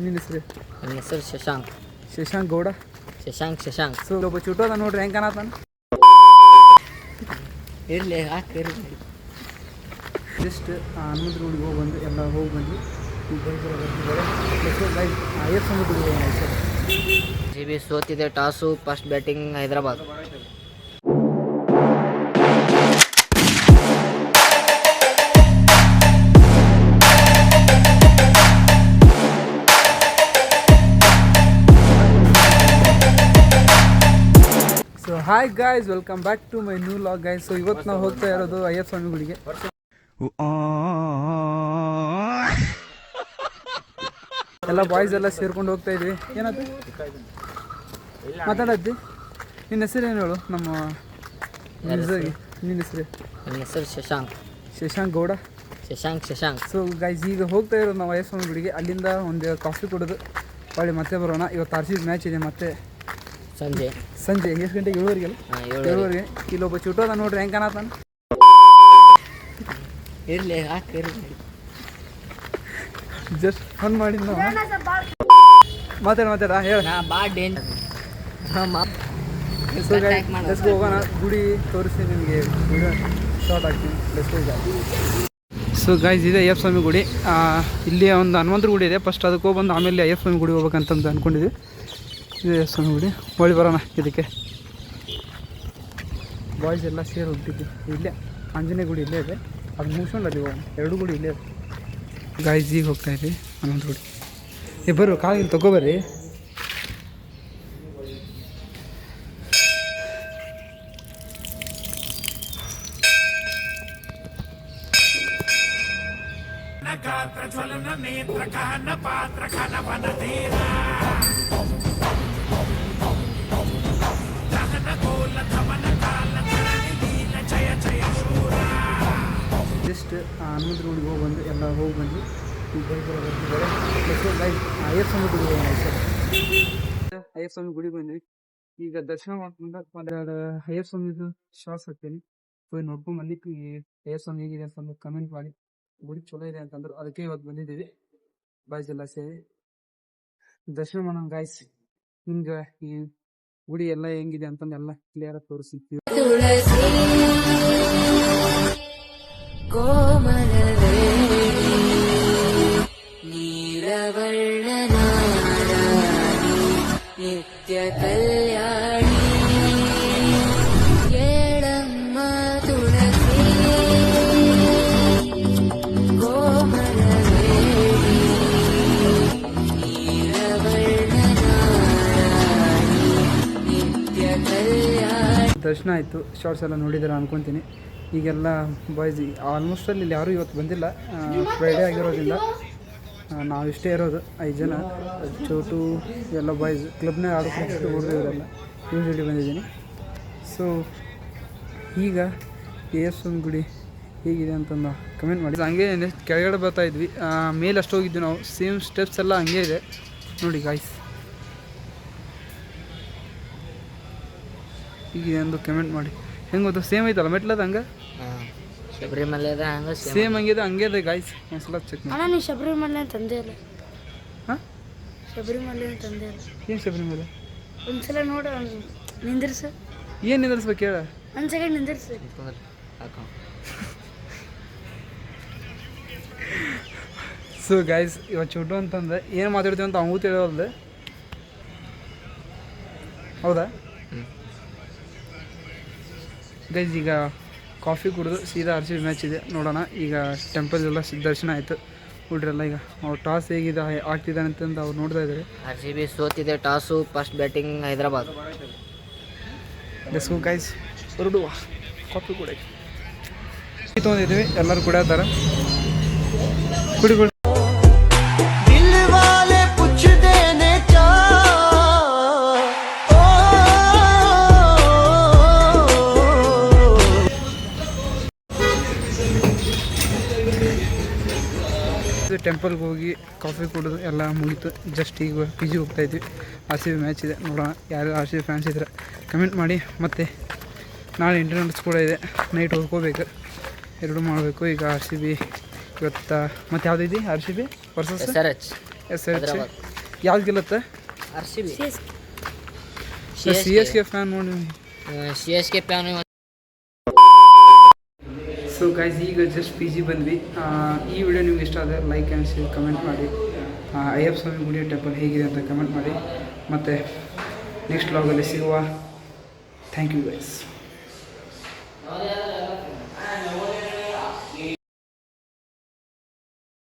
ನಿನ್ನ ಹೆಸರು? ನನ್ನ ಹೆಸರು ಶಶಾಂಕ್. ಶಶಾಂಕ್ ಗೌಡ. ಶಶಾಂಕ್. ಸೊ ಒಬ್ಬ ಚುಟ್ಟೋದ ನೋಡ್ರಿ ಹೆಂಗೆ ಕಾಣತಾನ. ಇರಲಿ ಹಾಕಿರಿ. ಜಸ್ಟ್ ಹನುಮಂತರ ಗುಡಿಗೆ ಹೋಗಿ ಬಂದು ಎಲ್ಲ ಹೋಗಿ ಬಂದು ಈಗ ಬರ್ತಿದ್ದಾರೆ. ಐಎಫ್ ಗುಡಿಗೆ ಹೋಗೋಣ ಸರ್. GB ಸೋತಿದೆ toss. First batting Hyderabad. So hi guys, welcome back to my new log guys. So ಇವತ್ತು ನಾವು ಹೋಗ್ತಾ ಇರೋದು ಅಯ್ಯಪ್ಪ ಸ್ವಾಮಿ ಗುಡಿಗೆ. ಎಲ್ಲ ಬಾಯ್ಸ್ ಎಲ್ಲ ಸೇರ್ಕೊಂಡು ಹೋಗ್ತಾ ಇದ್ವಿ. ಏನದು ಮಾತಾಡದ್ದಿ? ನಿನ್ನ ಹೆಸರು ಏನು ಹೇಳು? ನಮ್ಮ ನಿನ್ನ ಹೆಸರು? ನನ್ನ ಹೆಸರು ಶಶಾಂಕ್. ಶಶಾಂಕ್ ಗೌಡ. ಶಶಾಂಕ್. ಸೊ ಗೈಸ್ ಈಗ ಹೋಗ್ತಾ ಇರೋದು ನಾವು ಅಯ್ಯಪ್ಪ ಸ್ವಾಮಿ ಗುಡಿಗೆ. ಅಲ್ಲಿಂದ ಒಂದು ಕಾಫಿ ಕುಡಿದು ಹೊಳ್ಳಿ ಮತ್ತೆ ಬರೋಣ. ಇವತ್ತು RCB ಮ್ಯಾಚ್ ಇದೆ. ಮತ್ತೆ ಸಂಜೆ ಎಷ್ಟು ಗಂಟೆಗೆ? 7:30. 7:30. ಇಲ್ಲೊಬ್ಬ ಚುಟ್ಟೋದ ನೋಡ್ರಿ ಹೆಂಗೆ ಕಾಣತಾನ. ಇರಲಿ ಹಾಕಿರಿ. ಜಸ್ಟ್ ಫನ್ ಮಾಡಿದ್ ನಾವು. ಮಾತಾಡ ಹೇಳ. ಹೋಗೋಣ ಗುಡಿ ತೋರಿಸಿ ನಿಮಗೆ ಶಾರ್ಟ್ ಆಗ್ತೀನಿ. ಸೊ ಗೈಸ್ ಇದೆ ಅಯ್ಯಪ್ಪ ಸ್ವಾಮಿ ಗುಡಿ. ಇಲ್ಲಿ ಒಂದು ಹನುಮಂತರ ಗುಡಿ ಇದೆ. ಫಸ್ಟ್ ಅದಕ್ಕೆ ಹೋಗ್ಬಂದು ಆಮೇಲೆ ಅಯ್ಯಪ್ಪ ಸ್ವಾಮಿ ಗುಡಿ ಹೋಗ್ಬೇಕಂತಂದು ಅಂದ್ಕೊಂಡಿದ್ವಿ. ಇದು ಅಯ್ಯಪ್ಪ ಸ್ವಾಮಿ ಗುಡಿ. ಹೊಳ್ಳಿ ಬರೋಣ ಇದಕ್ಕೆ. ಬಾಯ್ಸ್ ಎಲ್ಲ ಸೇರಿ ಹೋಗ್ತಿದ್ವಿ. ಇಲ್ಲೇ ಆಂಜನೇಯ ಗುಡಿ ಇಲ್ಲೇ ಇದೆ. ಅದು ಮುಗಿಸ್ಕೊಂಡು ಅಲ್ಲಿ ಹೋಗೋಣ. 2 ಗುಡಿ ಇಲ್ಲೇ ಇದೆ. ಗಾಯ್ಸ್ ಈಗ ಹೋಗ್ತಾ ಇದ್ವಿ ಹನುಮಂತ ಗುಡಿ. ಬರ್ರಿ ಕಾಲಿಗೆ ತಗೋಬರ್ರಿ. ಜಸ್ಟ್ ಹನುಮಂತರ ಗುಡಿಗೆ ಹೋಗಿ ಬಂದು ಎಲ್ಲ ಹೋಗಿ ಬಂದು ಈಗ ಬರ್ತಿದ್ದಾರೆ. ಅಯ್ಯಪ್ಪ ಸ್ವಾಮಿ ಗುಡಿಗೆ ಹೋಗೋಣ ಸರ್. ಅಯ್ಯಪ್ಪ ಸ್ವಾಮಿ ಗುಡಿಗೆ ಬಂದ್ವಿ. ಈಗ ದರ್ಶನ ಮಾಡ್ಕೊಂಡು ಒಂದೆರಡು ಅಯ್ಯಪ್ಪ ಸ್ವಾಮಿದು ಶಾರ್ಟ್ಸ್ ಹಾಕ್ತೀನಿ. ಹೋಗಿ ನೋಡ್ಕೊಂಡು ಬಂದಿತ್ತು. ಈ ಅಯ್ಯಪ್ಪ ಸ್ವಾಮಿ ಹೇಗಿದೆ ಅಂತಂದು ಕಮೆಂಟ್ ಮಾಡಿ. ಗುಡಿ ಚಲೋ ಇದೆ ಅಂತಂದ್ರು, ಅದಕ್ಕೆ ಇವತ್ತು ಬಂದಿದ್ದೀವಿ ಬಾಯ್ಸ್ ಎಲ್ಲ ಸೇರಿ ದರ್ಶನ ಮಾಡೋಣ ಗಾಯ್ಸ್. ಹಿಂಗೆ ಈ ಗುಡಿ ಎಲ್ಲ ಹೆಂಗಿದೆ ಅಂತಂದು ಎಲ್ಲ ಕ್ಲಿಯರ್ ಆಗಿ ತೋರಿಸ್ತೀವಿ. ನಿತ್ಯ ಕಲ್ಯಾಣಿ ಏಳಮ್ಮ ತುಳಸಿ ಕೋಮಲವೇಣಿ ನಿತ್ಯ ಕಲ್ಯಾಣಿ. ದರ್ಶನ ಆಯಿತು. ಶಾರ್ಟ್ಸ್ ಎಲ್ಲ ನೋಡಿದಾರೆ ಅನ್ಕೊತೀನಿ. ಈಗೆಲ್ಲ ಬಾಯ್ಸ್ ಆಲ್ಮೋಸ್ಟ್ ಅಲ್ಲಿ ಇಲ್ಲಿ ಯಾರೂ ಇವತ್ತು ಬಂದಿಲ್ಲ. ಫ್ರೈಡೇ ಆಗಿರೋದ್ರಿಂದ ನಾವು ಇಷ್ಟೇ ಇರೋದು 5 ಜನ. ಚೋಟು ಎಲ್ಲ ಬಾಯ್ಸ್ ಕ್ಲಬ್ನಾಗ ಆಡೋಕ್ಕೆ ಹುಡುಗರು ಇವರೆಲ್ಲ ಯೂಶಲಿ ಬಂದಿದ್ದೀನಿ. ಸೊ ಈಗ ಅಯ್ಯಪ್ಪ ಸ್ವಾಮಿ ಗುಡಿ ಹೇಗಿದೆ ಅಂತಂದು ಕಮೆಂಟ್ ಮಾಡಿ. ಹಂಗೆ ನೆಕ್ಸ್ಟ್ ಕೆಳಗಡೆ ಬರ್ತಾಯಿದ್ವಿ. ಮೇಲೆ ಅಷ್ಟು ಹೋಗಿದ್ವಿ ನಾವು. ಸೇಮ್ ಸ್ಟೆಪ್ಸ್ ಎಲ್ಲ ಹಂಗೆ ಇದೆ ನೋಡಿ ಗಾಯ್ಸ್. ಹೀಗಿದೆ ಎಂದು ಕಮೆಂಟ್ ಮಾಡಿ. ಹೆಂಗೆ ಗೊತ್ತು? ಸೇಮ್ ಐತಲ್ಲ ಮೆಟ್ಲದ ಹಂಗೆ ಶಬರಿಮಲೆ ಸೇಮ್ ಹಂಗಿದೆ. ಹಂಗೆ ಇದೆ ಗಾಯ್ಸ್. ಒಂದ್ಸಲ ಚೆಕ್ ಮಾಡಿ. ನೀವು ಶಬರಿಮಲೆ ತಂದೆ ಇಲ್ಲ? ಹಾಂ, ಶಬರಿಮಲೆ ತಂದೆ ಇಲ್ಲ. ಏನು ಶಬರಿಮಲೆ? ಒಂದ್ಸಲ ನೋಡ ನಿಂದಿರ್ಸ. ಏನು ನಿಂದಿರ್ಸ್ಬೇಕು ಹೇಳ? ಒಂದು ಸೆಕೆಂಡ್ ನಿಂದಿರ್ಸ. ಸೊ ಗಾಯ್ಸ್ ಇವತ್ತು ಚುಟ್ಟು ಅಂತಂದ್ರೆ ಏನು ಮಾತಾಡ್ತೀವಿ ಅಂತ ಅವನು ತಿಳಿಯೋಲ್ದು. ಹೌದಾ ಗೈಸ್? ಈಗ ಕಾಫಿ ಕುಡಿದು ಸೀದಾ RCB ಮ್ಯಾಚ್ ಇದೆ ನೋಡೋಣ. ಈಗ ಟೆಂಪಲ್ ಎಲ್ಲ ದರ್ಶನ ಆಯಿತು. ಹುಡ್ರೆಲ್ಲ ಈಗ ಅವ್ರು ಟಾಸ್ ಹೇಗಿದೆ ಆಗ್ತಿದ್ದಾನೆ ಅಂತಂದು ಅವ್ರು ನೋಡ್ತಾ ಇದ್ದಾರೆ. RCB ಸೋತಿದೆ toss. First batting Hyderabad. Let's go guys, ಹೊರಡುವ ಕಾಫಿ ಕುಡಿಯೋಕ್ಕೆ. ತೊಗೊಂಡಿದ್ದೀವಿ, ಎಲ್ಲರೂ ಕುಡಿಯತ್ತಾರೆ. ಕುಡಿ. ಟೆಂಪಲ್ಗೆ ಹೋಗಿ ಕಾಫಿ ಕುಡಿದು ಎಲ್ಲ ಮುಗೀತು. ಜಸ್ಟ್ ಈಗ PG ಹೋಗ್ತಾಯಿದ್ವಿ. RCB ಮ್ಯಾಚ್ ಇದೆ ನೋಡೋಣ. ಯಾರು RCB ಫ್ಯಾನ್ಸ್ ಇದ್ರೆ ಕಮೆಂಟ್ ಮಾಡಿ. ಮತ್ತು ನಾಳೆ ಇಂಟರ್ನೆಟ್ಸ್ ಕೂಡ ಇದೆ. ನೈಟ್ ಓದ್ಕೋಬೇಕು, 2 ಮಾಡಬೇಕು. ಈಗ RCB ಇವತ್ತು ಮತ್ತು ಯಾವುದಿದೆ? RCB ವರ್ಸಸ್ SRH ಯಾವ್ದು ಗೆಲ್ಲುತ್ತೆ? RCB. C S K fan ನೋಡಿ. CSK fan. ಸೊ ಗೈಸ್ ಈಗ ಜಸ್ಟ್ ಪಿ ಜಿ ಬಂದ್ವಿ. ಈ ವಿಡಿಯೋ ನಿಮ್ಗೆ ಇಷ್ಟ ಆದರೆ ಲೈಕ್ ಆ್ಯಂಡ್ ಶೇರ್ ಕಮೆಂಟ್ ಮಾಡಿ. ಅಯ್ಯಪ್ಪ ಸ್ವಾಮಿ ಗುಡಿ ಟೆಂಪಲ್ ಹೇಗಿದೆ ಅಂತ ಕಮೆಂಟ್ ಮಾಡಿ. ಮತ್ತು ನೆಕ್ಸ್ಟ್ ವ್ಲಾಗಲ್ಲಿ ಸಿಗುವ. Thank you guys.